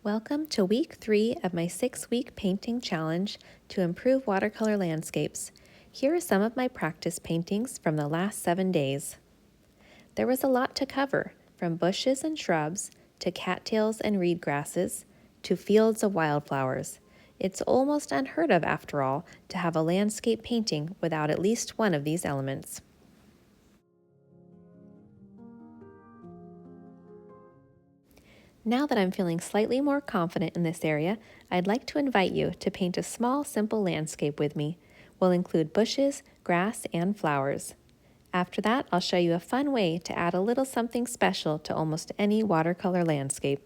Welcome to week 3 of my 6-week painting challenge to improve watercolor landscapes. Here are some of my practice paintings from the last 7 days. There was a lot to cover, from bushes and shrubs to cattails and reed grasses to fields of wildflowers. It's almost unheard of, after all, to have a landscape painting without at least one of these elements. Now that I'm feeling slightly more confident in this area, I'd like to invite you to paint a small, simple landscape with me. We'll include bushes, grass, and flowers. After that, I'll show you a fun way to add a little something special to almost any watercolor landscape.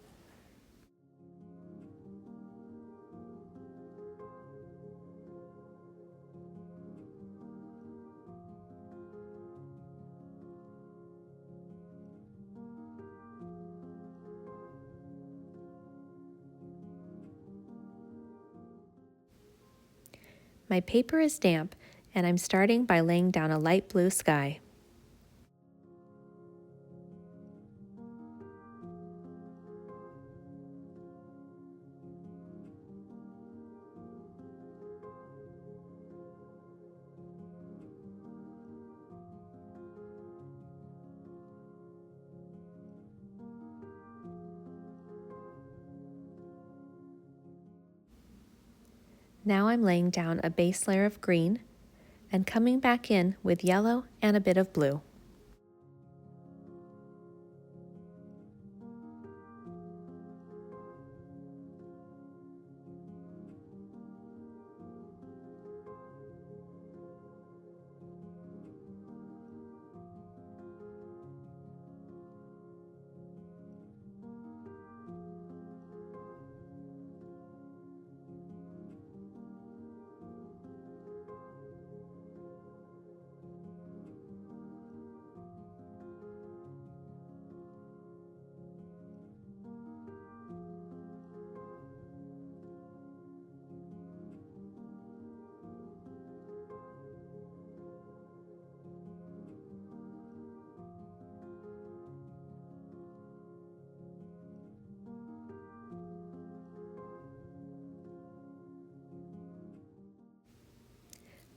My paper is damp, and I'm starting by laying down a light blue sky. Now I'm laying down a base layer of green and coming back in with yellow and a bit of blue.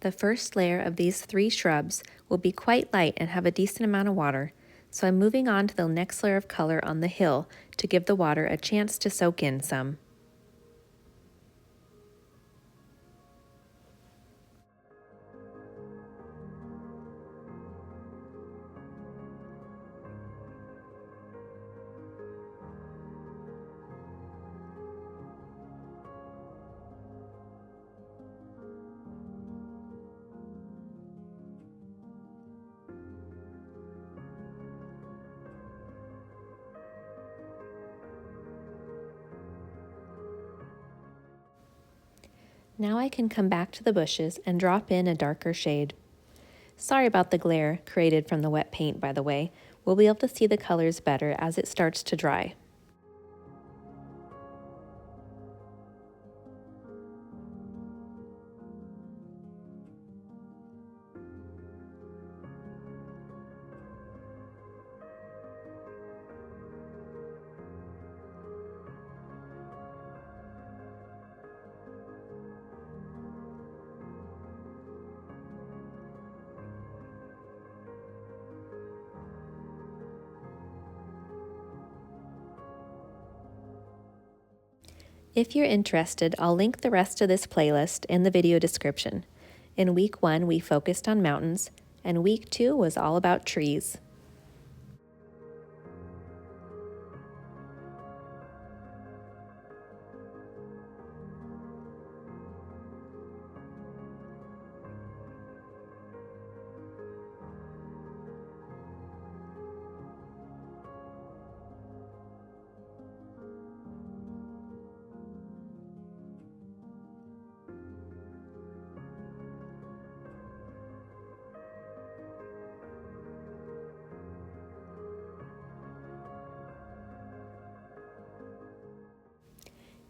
The first layer of these 3 shrubs will be quite light and have a decent amount of water, so I'm moving on to the next layer of color on the hill to give the water a chance to soak in some. Now I can come back to the bushes and drop in a darker shade. Sorry about the glare created from the wet paint, by the way. We'll be able to see the colors better as it starts to dry. If you're interested, I'll link the rest of this playlist in the video description. In week 1, we focused on mountains, and week 2 was all about trees.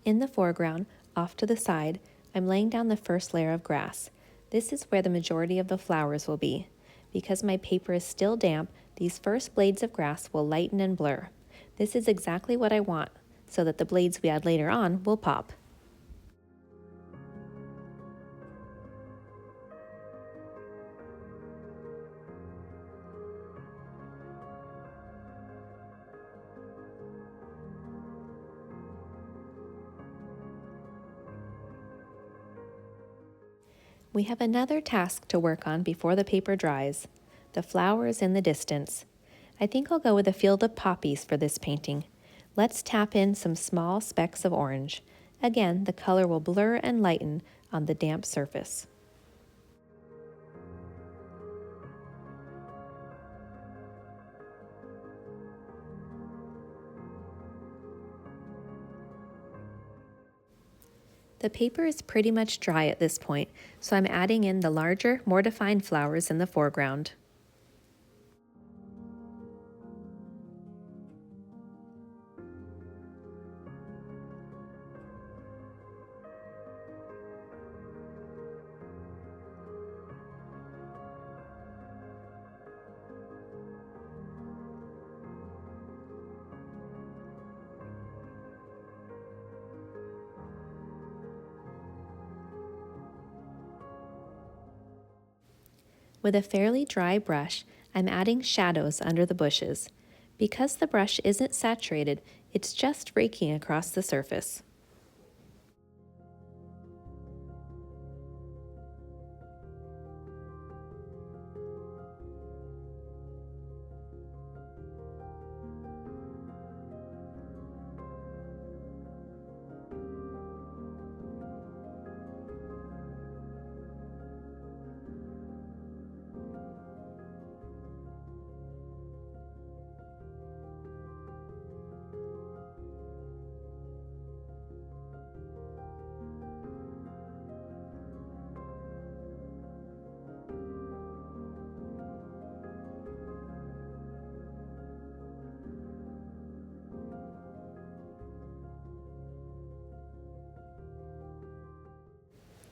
In the foreground, off to the side, I'm laying down the first layer of grass. This is where the majority of the flowers will be. Because my paper is still damp, these first blades of grass will lighten and blur. This is exactly what I want, so that the blades we add later on will pop. We have another task to work on before the paper dries, the flowers in the distance. I think I'll go with a field of poppies for this painting. Let's tap in some small specks of orange. Again, the color will blur and lighten on the damp surface. The paper is pretty much dry at this point, so I'm adding in the larger, more defined flowers in the foreground. With a fairly dry brush, I'm adding shadows under the bushes. Because the brush isn't saturated, it's just raking across the surface.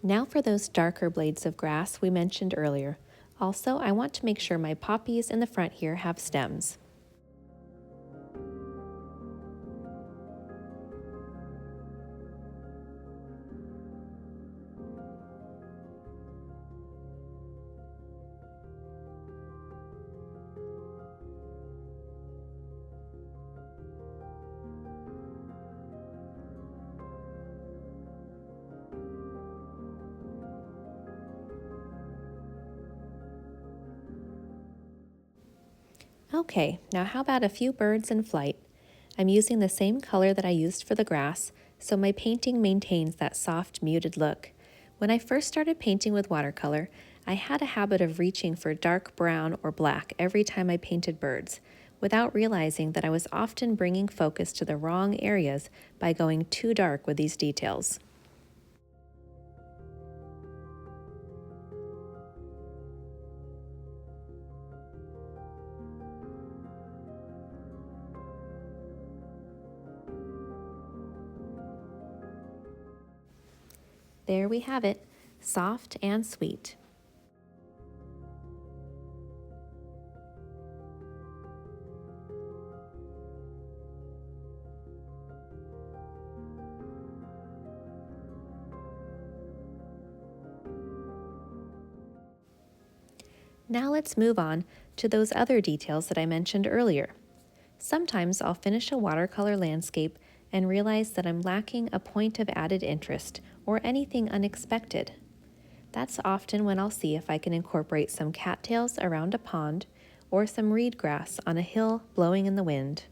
Now for those darker blades of grass we mentioned earlier. Also, I want to make sure my poppies in the front here have stems. Okay, now how about a few birds in flight? I'm using the same color that I used for the grass, so my painting maintains that soft, muted look. When I first started painting with watercolor, I had a habit of reaching for dark brown or black every time I painted birds, without realizing that I was often bringing focus to the wrong areas by going too dark with these details. There we have it, soft and sweet. Now let's move on to those other details that I mentioned earlier. Sometimes I'll finish a watercolor landscape and realize that I'm lacking a point of added interest or anything unexpected. That's often when I'll see if I can incorporate some cattails around a pond or some reed grass on a hill blowing in the wind.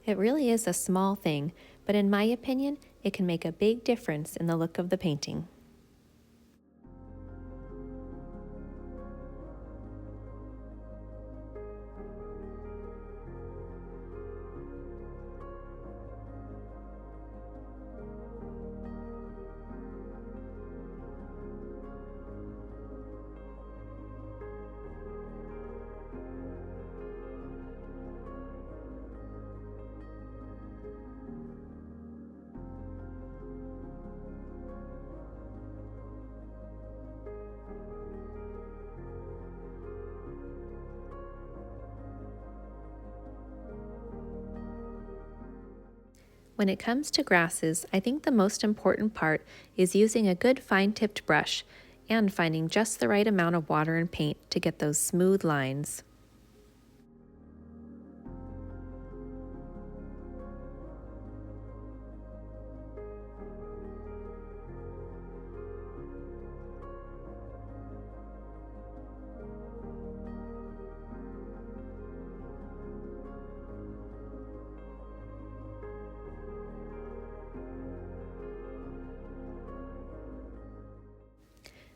It really is a small thing, but in my opinion, it can make a big difference in the look of the painting. When it comes to grasses, I think the most important part is using a good fine-tipped brush and finding just the right amount of water and paint to get those smooth lines.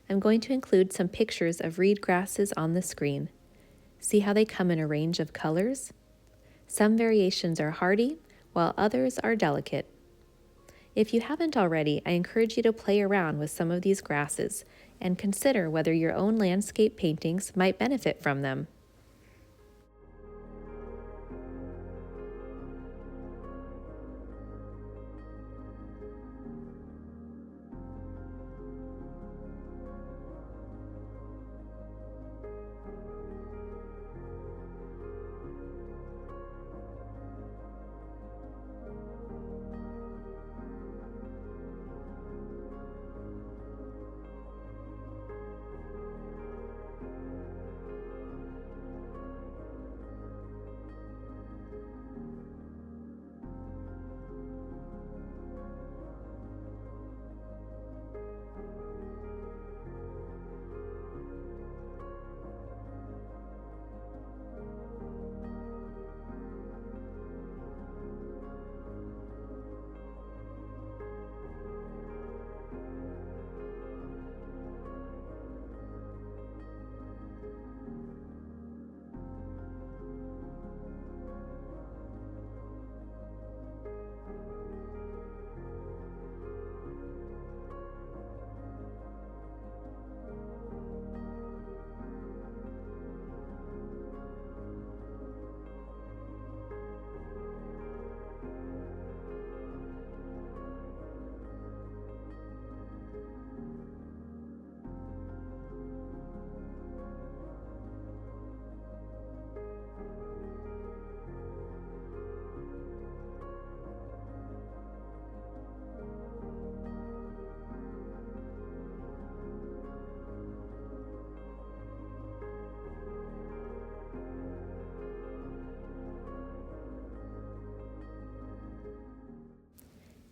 I'm going to include some pictures of reed grasses on the screen. See how they come in a range of colors? Some variations are hardy, while others are delicate. If you haven't already, I encourage you to play around with some of these grasses and consider whether your own landscape paintings might benefit from them.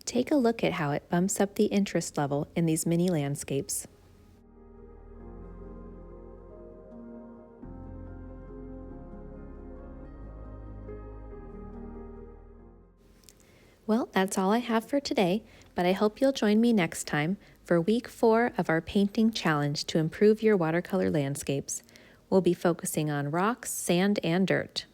Take a look at how it bumps up the interest level in these mini landscapes. Well, that's all I have for today, but I hope you'll join me next time for week 4 of our painting challenge to improve your watercolor landscapes. We'll be focusing on rocks, sand, and dirt.